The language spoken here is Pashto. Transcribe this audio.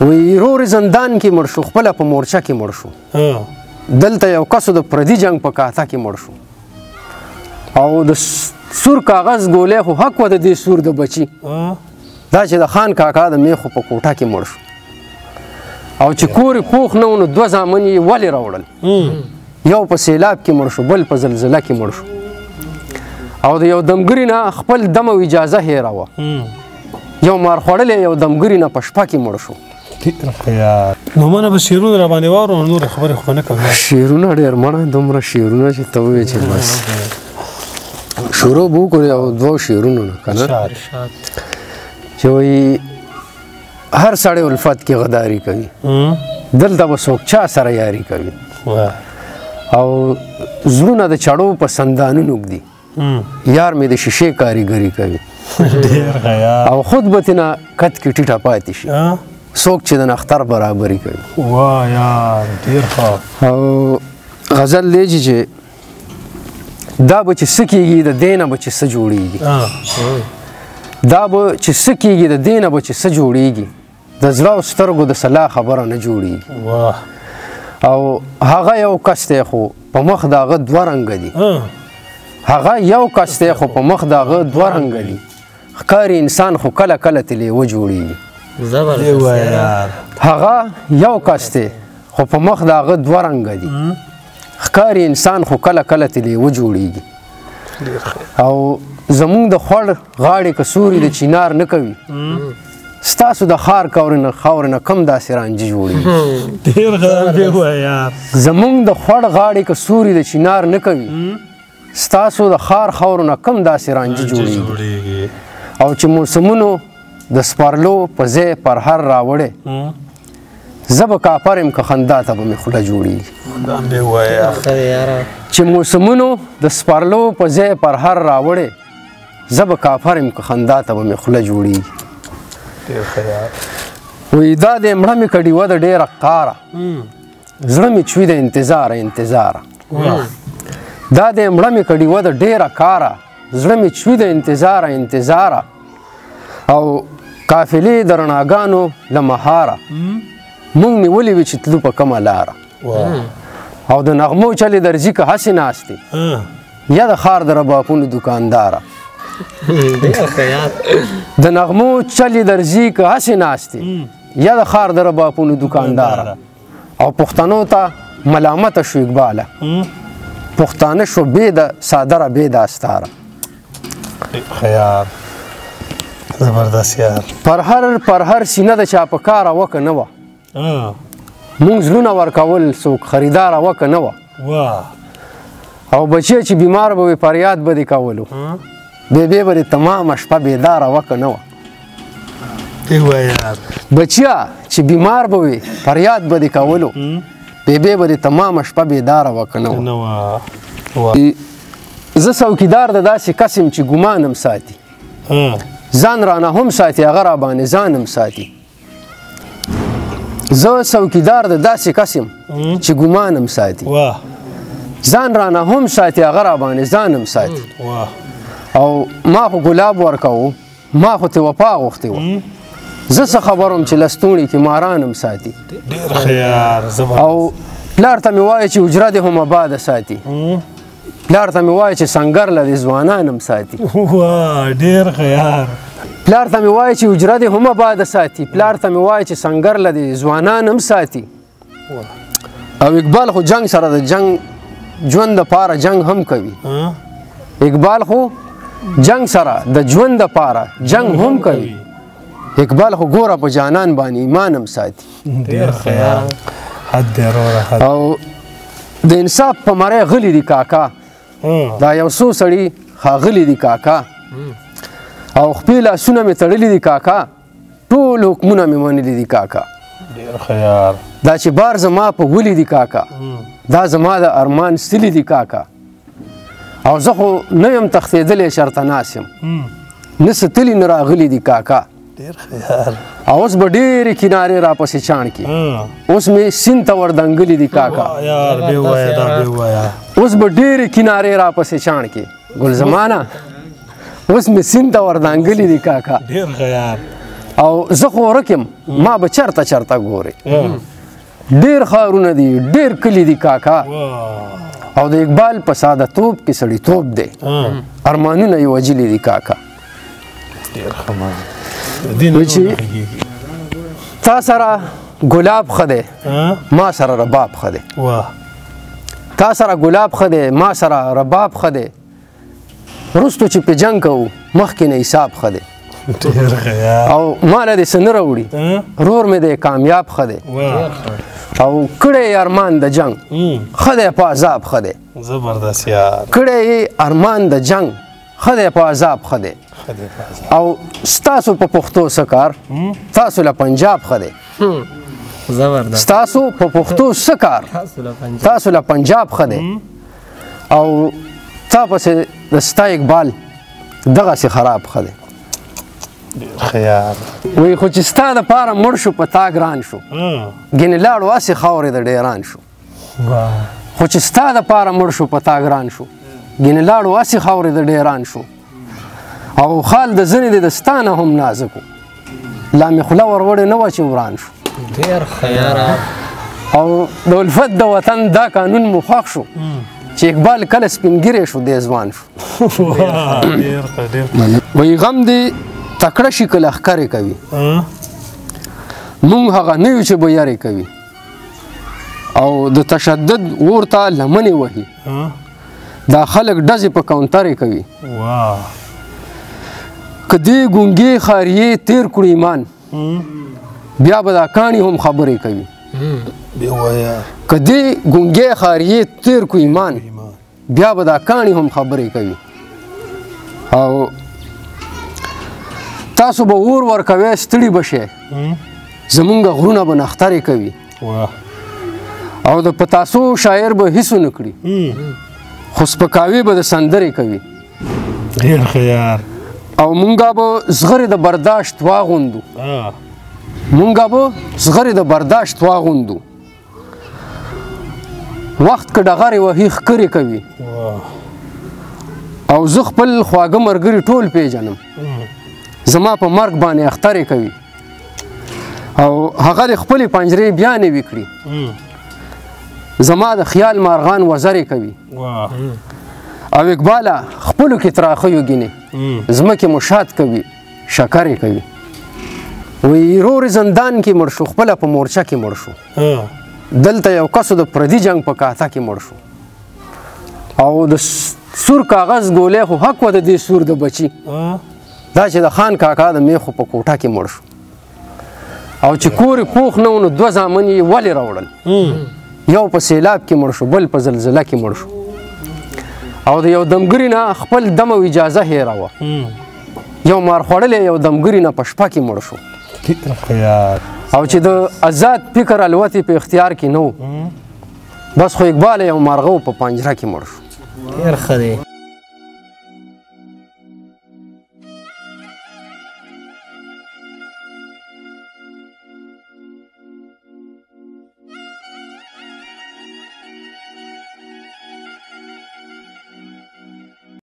وی رور زندان کې مړ شو، خپله په مورچه کې مړ شو. دلته یو کسو د پردي جنگ په کاته کې مړ شو او د سور کاغذ ګولۍ خو حق و د دې سور د بچي دا چې د خان کاکا د میخو په کوټه کې مړ شو او چې کور یې پوخ نه و نو 2 زامن یې ولې راوړل، یو په سیلاب کې مړ شو، بل په زلزله کې مړ شو او د یو دمګري نه خپل دم او اجازه هېروه. یو مار خوړلی یو دمګري نه په شپه کې مړ شو. نو مانه به شعرونه را باندې واورو، نور خبرې خو نه کوم. شعرونه ډېر مړه دومره شعرونه چې ته ووایې چې بس شروع به وکړو یو 2 شعرونو نه که نه، چې وایي هر سړی الفت کې غداري کوي، دلته به څوک چا سره یاري کوي او زړونه د چړو په سندانونو ږدي، یار مې د شیشې کاریګري کوي او خود به تېنه کت کې ټیټه پاتې شي، څوک چې د نختر برابري کوي. واه یار ډېر ښه. او غزل دی چې دا به چې څه کېږي د دې نه به چې څه جوړېږي، دا به چې څه کېږي د دې نه به چې څه جوړېږي، د زړه او سترګو د صلاح خبره نه جوړېږي. او هغه یو کس دی خو په مخ د هغه 2 رنګه دي، هغه یو کس دی خو په مخ د هغه 2 رنګه دي، ښکاري انسان خو کله کله ترې لیوه جوړېږي. هغه یو کس دی خو په مخ د هغه 2 رنګه دي، ښکاري انسان خو کله کله ترې لیوه جوړېږي. او زمونږ د خوړ غاړې که سوري د چینار نه کوي، ستاسو د خار خاورې نه کم داسې رانجې جوړېږي. زمونږ د خوړ غاړې که سوري د چینار نه کوي، ستاسو د خار خاورو نه کم داسې رانجې جوړېږي. او چې موسمونو د سپارلو په ځای پرهر راوړې، زه به کافر یم که خندا ته به مې خوله جوړېږي. چې موسمونو د سپارلو په ځای پرهر راوړې، زه به کافر یم که خندا ته به مې خوله جوړېږي. وایي دا دی مړه مې کړي وه د ډېره قاره، زړه مې چوي د انتظاره انتظاره. دا دی مړه مې کړي وه د ډېره کاره، زړه مې چوي د انتظاره انتظاره. او قافلې د رڼاګانو له مهاره، مونږ نیولې وې چې تلو په کومه لاره. او د نغمو چلې درځي که هسې ناستې، یا د ښار د ربابونو دوکانداره. د نغمو چلې درځي که هسې ناستې، یا د ښار د ربابونو دوکانداره. او پښتنو ته ملامته شو اقباله، پښتانه شو بې د صادره بې د استاره. خیار زبردست یار. پر هر سینه د چا په کاره وکه نه وه، مونږ زړونه ورکول څوک خریداره وکه نه وه. او بچی چې بیمار به وي فریاد به دې کولو، بیبی به دې تمامه شپه بیداره وکه نه وه. بچیا چې بیمار به وي فریاد به دې کولو، بیبی به دې تمامه شپه بیداره وکه نه وه. زه څوکیدار د داسې کس یم چې ګمانم ساتي، ځان رانه هم ساتي هغه را باندې ځانم ساتي. زه څوکیدار د داسې کس یم چې ګمانم ساتي، ځان رانه هم ساتي هغه را باندې ځانم ساتي. او ما خو ګلاب ورکوو، ما خو تې وفا غوښتې وه، زه څه خبر وم چې لستوڼي کې مارانم ساتي. او پلار ته مې وایي چې حجره دې هم آباده ساتي، پلار ته مې وایي چې سنګر له دې ځوانانم ساتي. ډېر ښه یار. پلار ته مې وایي چې حجره دې هم آباده ساتي، پلار ته مې وایي چې سنګر له دې ځوانانم ساتي. او اقبال خو جنگ سره د جنگ ژوند دپاره جنگ هم کوي. اقبال خو جنگ سره د ژوند دپاره جنگ هم کوي. اقبال خو ګوره په جانان باندې ایمانم ساتي. ډېر ښه یار. حد دی وروره. او د انصاف په مری غلی دي کاکا، دا یو څو سړي ښاغلي دي کاکا. او خپې لاسونه مې تړلي دي کاکا، ټول حکمونه مې منلي دي کاکا. ډېر ښه یار. دا چې بار زما په ولي دي کاکا، دا زما د ارمان ستلي دي کاکا. او زه خو نه یم تښتېدلی شرطه ناس یم، نه ستلي نه راغلي دي کاکا. ډېر ښه یار. او اوس به ډېرې کنارې راپسې چاڼ کې، اوس مې سیند ته وردنګلي دي کاکا. یار بې وایه دا بې وایه. اوس به ډېرې کنارې راپسې چاڼ کې، ګل زمانه اوس مې سیند ته وردنګلي دي کاکا. ډېر ښه یار. او زه خو ورک یم ما به چرته چرته ګورې ډېر ښارونه دي ډېر کلي دي کاکا او د اقبال په ساده توب کې سړیتوب دی ارمانونه یې وجلي دي کاکا وایي چې تا سره ګلاب ښه دی ما سره رباب ښه دی تا سره ګلاب ښه دی ما سره رباب ښه دی وروستو چې په جنګ کوو مخکې نه حساب ښه دی او ماله دې څه نه راوړي رور مې دی کامیاب ښه دی او کړی ارمان د جنګ ښه دی په عذاب ښه دی زبردست یار کړی ارمان د جنګ ښه دی په عذاب ښه دی او ستاسو په پښتو څه کار تاسو له پنجاب ښه دی ستاسو په پښتو څه کار تاسو له پنجاب ښه دی او تا پسې د ستا اقبال دغسې خراب ښه دی وایي خو چې ستا دپاره مړ شو په تا ګران شو ګینې لاړو هسې خاورې د ډیران شو خو چې ستا دپاره مړ شو په تا ګران شو ګینې لاړو هسې خاورې د ډیران شو او خال د ځنې دی د ستا نه هم نازک و لا مې خوله ور وړې نه وه چې وران شو او د الفت د وطن دا قانون مو خوښ شو چې اقبال کله سپینګیری شو دی ځوان شو وایي غم دې تکړه شي که لښکرې کوي موږ هغه نه یو چې به یارې کوي او د تشدد اور ته لمنې وهي دا خلک ډزې په کاونټرې کوي که دې ګونګې خاریې تیر کړو ایمان بیا به دا کاڼي هم خبرې کوي که دې ګونګې خاریې تیر کړو ایمان بیا به دا کاڼي هم خبرې کوي او تاسو به اور ورکوئ ستړي به شئ زمونږ غرونه به نخترې کوي او د پتاسو شاعر به هیڅ ونه کړي خو سپکاوي به د سندرې کوي او مونږه به زغرې د برداشت واغوندو مونږه به زغرې د برداشت واغوندو وخت که ډغرې وهي ښکرې کوي او زه خپل خواږه ملګري ټول پیژنم زما په مرګ باندې اخترې کوي او هغه د خپلې پنجرې بیا نوي کړي زما د خیال مارغان وزرې کوي او اقباله خپلو کې تراخیو ګینې ځمکې مو شاد کوي شکرې کوي وایي رور زندان کې مړ شو خپله په مورچه کې مړ شو دلته یو کسو د پردي جنګ په کاته کې مړ شو او د سور کاغذ ګولۍ خو حق وه د دې سور د بچي دا چې د خان کاکا د میخو په کوټه کې مړ شو او چې کور یې پوخ نه و نو دوه زامن یې ولې راوړل یو په سیلاب کې مړ شو بل په زلزله کې مړ شو او د یو دمګري نه خپل دم او اجازه هېروه یو مار خوړلی یو دمګري نه په شپه کې مړ شو او چې د آزاد فکر الوت په اختیار کې نه و بس خو اقبال یو مارغه په پنجره کې مړ شو